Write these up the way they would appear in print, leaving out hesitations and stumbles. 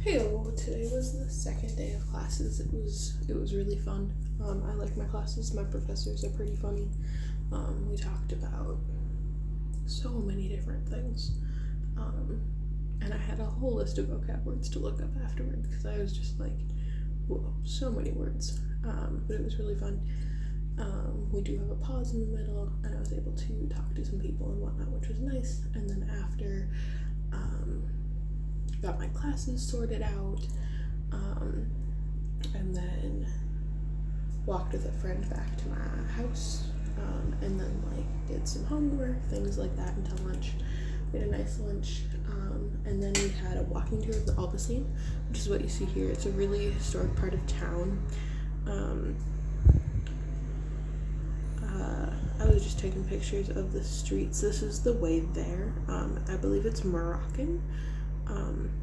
Heyo, today was the second day of classes. It was really fun. I like my classes. My professors are pretty funny. We talked about so many different things. And I had a whole list of vocab words to look up afterwards because I was just like, whoa, so many words. But it was really fun. We do have a pause in the middle, and I was able to talk to some people and whatnot, which was nice. And then after, got my classes sorted out, and then walked with a friend back to my house, and then did some homework, things like that until lunch. We had a nice lunch, and then we had a walking tour of the Albacín, which is what you see here. It's a really historic part of town. I was just taking pictures of the streets. This is the way there. I believe it's Moroccan.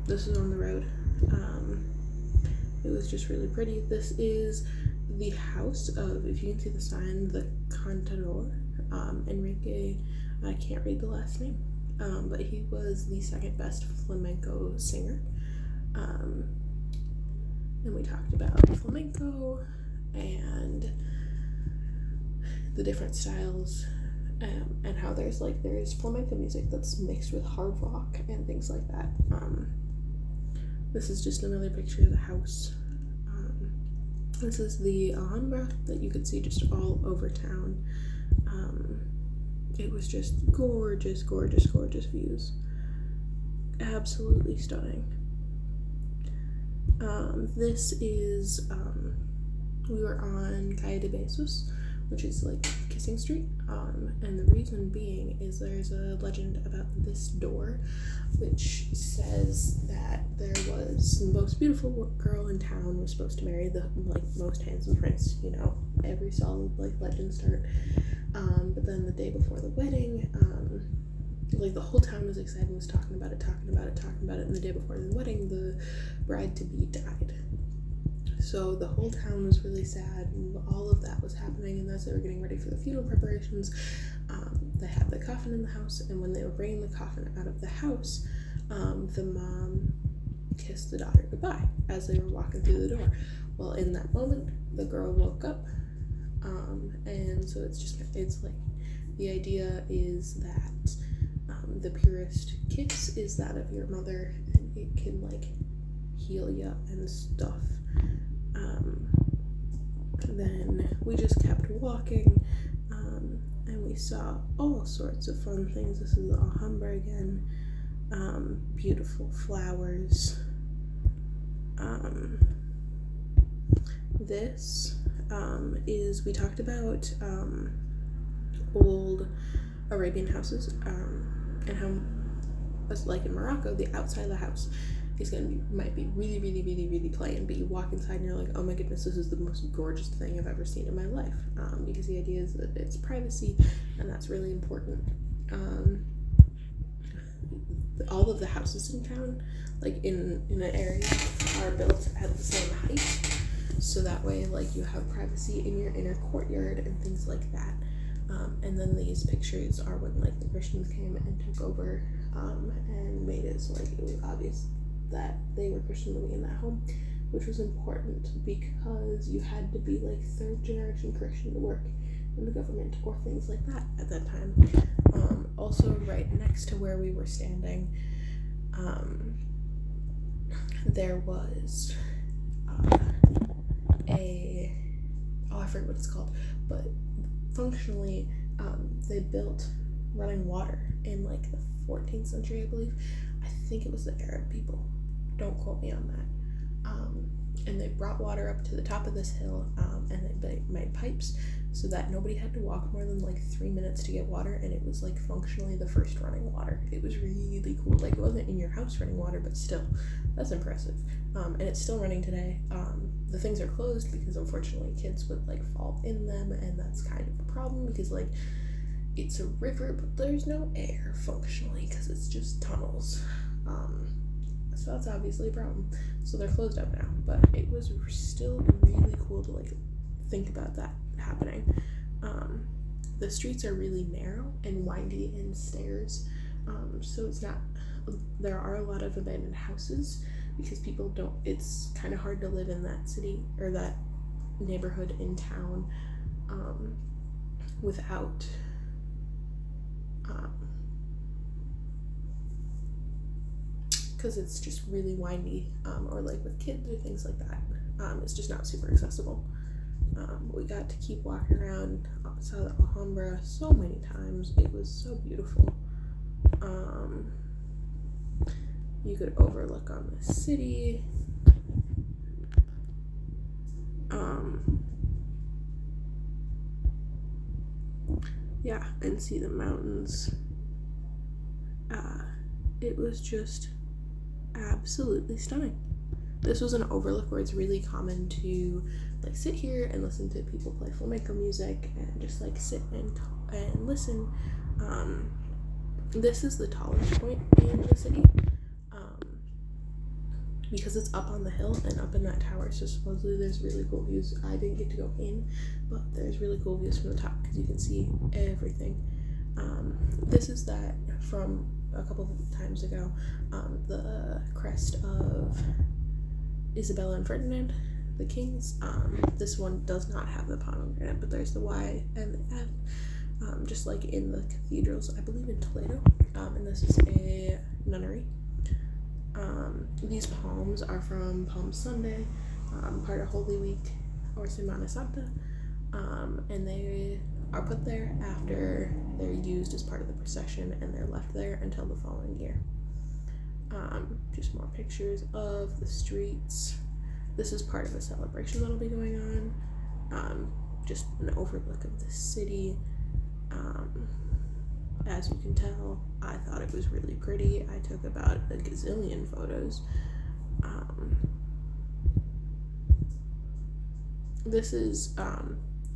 This is on the road. It was just really pretty. This is the house of, if you can see the sign, the Cantador, Enrique. I can't read the last name, but he was the second best flamenco singer. And we talked about flamenco and the different styles, and how there's flamenco music that's mixed with hard rock and things like that. This is just another picture of the house. This is the Alhambra that you could see just all over town. It was just gorgeous, gorgeous, gorgeous views. Absolutely stunning. This is, we were on Calle de Besos, which is Kissing Street, and the reason being is there's a legend about this door which says that there was the most beautiful girl in town was supposed to marry the most handsome prince. Every solid legend start. But then the day before the wedding, the whole town was excited, was talking about it, and the day before the wedding the bride-to-be died. So the whole town was really sad, and all of that was happening, and as they were getting ready for the funeral preparations, they had the coffin in the house, and when they were bringing the coffin out of the house, the mom kissed the daughter goodbye as they were walking through the door. Well, in that moment, the girl woke up, and so it's the idea is that the purest kiss is that of your mother, and it can heal you and stuff. Then we just kept walking, and we saw all sorts of fun things. This is the Alhambra again. Beautiful flowers. This is, we talked about old Arabian houses, and how it's like in Morocco, the outside of the house is might be really, really, really, really plain, but you walk inside and you're like, oh my goodness, this is the most gorgeous thing I've ever seen in my life, because the idea is that it's privacy, and that's really important. All of the houses in town, in an area, are built at the same height, so that way you have privacy in your inner courtyard and things like that. And then these pictures are when the Christians came and took over, and made it so it was obvious that they were Christian living in that home, which was important because you had to be third generation Christian to work in the government or things like that at that time. Also, right next to where we were standing, there was I forget what it's called, but functionally, they built running water in the 14th century, I believe. I think it was the Arab people. Don't quote me on that. And they brought water up to the top of this hill, and they made pipes so that nobody had to walk more than 3 minutes to get water, and it was functionally the first running water. It was really cool. It wasn't in your house running water, but still, that's impressive. And it's still running today. The things are closed because unfortunately kids would fall in them, and that's kind of a problem because it's a river, but there's no air functionally because it's just tunnels. So that's obviously a problem. So they're closed up now, but it was still really cool to think about that happening. The streets are really narrow and windy and stairs, so it's not. There are a lot of abandoned houses, because people don't, it's kind of hard to live in that city or that neighborhood in town without because it's just really windy, or like with kids or things like that. It's just not super accessible. We got to keep walking around outside the Alhambra so many times. It was so beautiful. You could overlook on the city. Yeah, and see the mountains. It was just absolutely stunning. This was an overlook where it's really common to like sit here and listen to people play flamenco music and just like sit and listen. This is the tallest point in the city, because it's up on the hill and up in that tower, so supposedly there's really cool views. I didn't get to go in, but there's really cool views from the top because you can see everything. This is that from a couple of times ago, the crest of Isabella and Ferdinand, the kings. This one does not have the pomegranate, but there's the Y and the F, just like in the cathedrals, I believe in Toledo. And this is a nunnery. These palms are from Palm Sunday, part of Holy Week or Semana Santa, and they are put there after they're used as part of the procession, and they're left there until the following year. Just more pictures of the streets. This is part of a celebration that'll be going on. Just an overlook of the city. As you can tell, I thought it was really pretty. I took about a gazillion photos. This is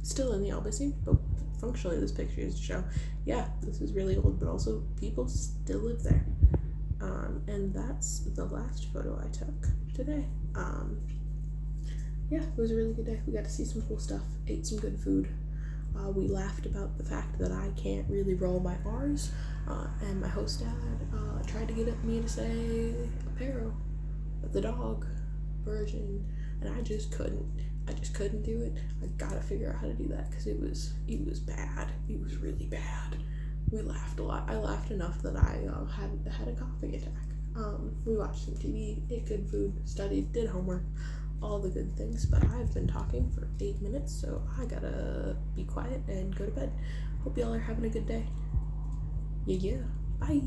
still in the Albacín, but functionally this picture is to show, yeah, this is really old, but also people still live there. And that's the last photo I took today. Yeah, it was a really good day. We got to see some cool stuff, ate some good food. We laughed about the fact that I can't really roll my R's, and my host dad tried to get at me to say aparo, the dog version, and I just couldn't do it. I gotta figure out how to do that because it was bad. It was really bad. We laughed a lot. I laughed enough that I had a coughing attack. We watched some TV, ate good food, studied, did homework, all the good things, but I've been talking for 8 minutes, so I gotta be quiet and go to bed. Hope y'all are having a good day. Yeah, bye.